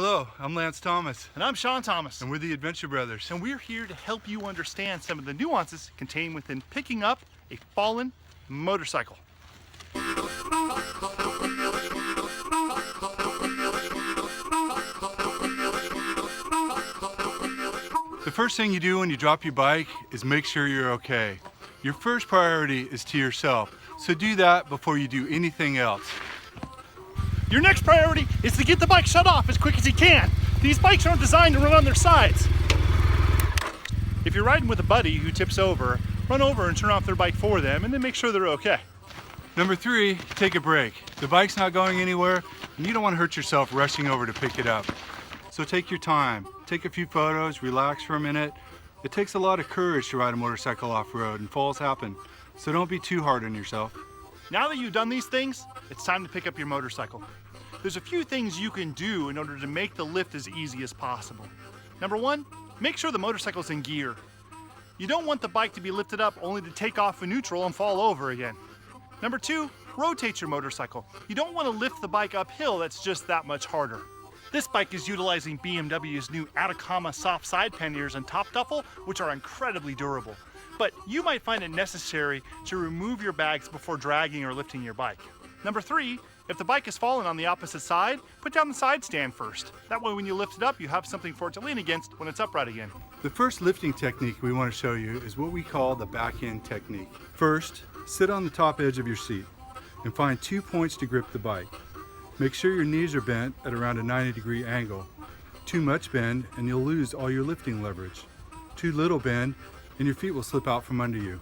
Hello, I'm Lance Thomas. And I'm Shawn Thomas. And we're the Adventure Brothers. And we're here to help you understand some of the nuances contained within picking up a fallen motorcycle. The first thing you do when you drop your bike is make sure you're okay. Your first priority is to yourself, so do that before you do anything else. Your next priority is to get the bike shut off as quick as you can. These bikes aren't designed to run on their sides. If you're riding with a buddy who tips over, run over and turn off their bike for them and then make sure they're okay. Number 3, take a break. The bike's not going anywhere and you don't want to hurt yourself rushing over to pick it up. So take your time, take a few photos, relax for a minute. It takes a lot of courage to ride a motorcycle off-road and falls happen, so don't be too hard on yourself. Now that you've done these things, it's time to pick up your motorcycle. There's a few things you can do in order to make the lift as easy as possible. Number 1, make sure the motorcycle's in gear. You don't want the bike to be lifted up only to take off in neutral and fall over again. Number 2, rotate your motorcycle. You don't want to lift the bike uphill, that's just that much harder. This bike is utilizing BMW's new Atacama soft side panniers and top duffel, which are incredibly durable. But you might find it necessary to remove your bags before dragging or lifting your bike. Number 3, if the bike is fallen on the opposite side, put down the side stand first. That way when you lift it up, you have something for it to lean against when it's upright again. The first lifting technique we want to show you is what we call the back end technique. First, sit on the top edge of your seat and find 2 points to grip the bike. Make sure your knees are bent at around a 90-degree angle. Too much bend and you'll lose all your lifting leverage. Too little bend and your feet will slip out from under you.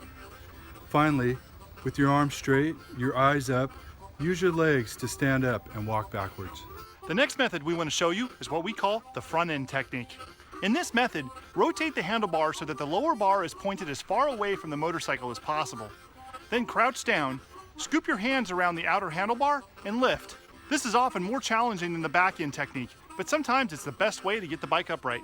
Finally, with your arms straight, your eyes up, use your legs to stand up and walk backwards. The next method we want to show you is what we call the front end technique. In this method, rotate the handlebar so that the lower bar is pointed as far away from the motorcycle as possible. Then crouch down, scoop your hands around the outer handlebar, and lift. This is often more challenging than the back end technique, but sometimes it's the best way to get the bike upright.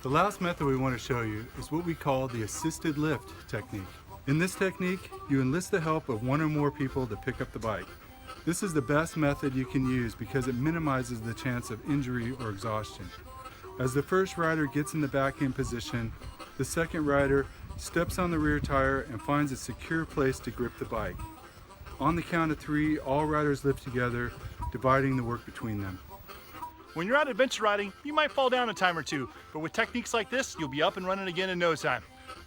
The last method we want to show you is what we call the assisted lift technique. In this technique, you enlist the help of one or more people to pick up the bike. This is the best method you can use because it minimizes the chance of injury or exhaustion. As the first rider gets in the back end position, the second rider steps on the rear tire and finds a secure place to grip the bike. On the count of 3, all riders lift together, dividing the work between them. When you're out adventure riding, you might fall down a time or two, but with techniques like this, you'll be up and running again in no time.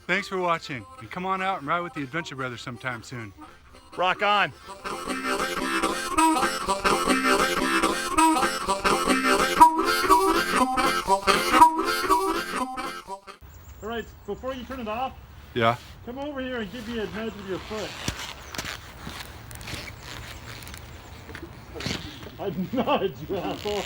Thanks for watching, and come on out and ride with the Adventure Brothers sometime soon. Rock on! All right, before you turn it off, Yeah? come over here and give me a nudge with your foot. A nudge, you asshole.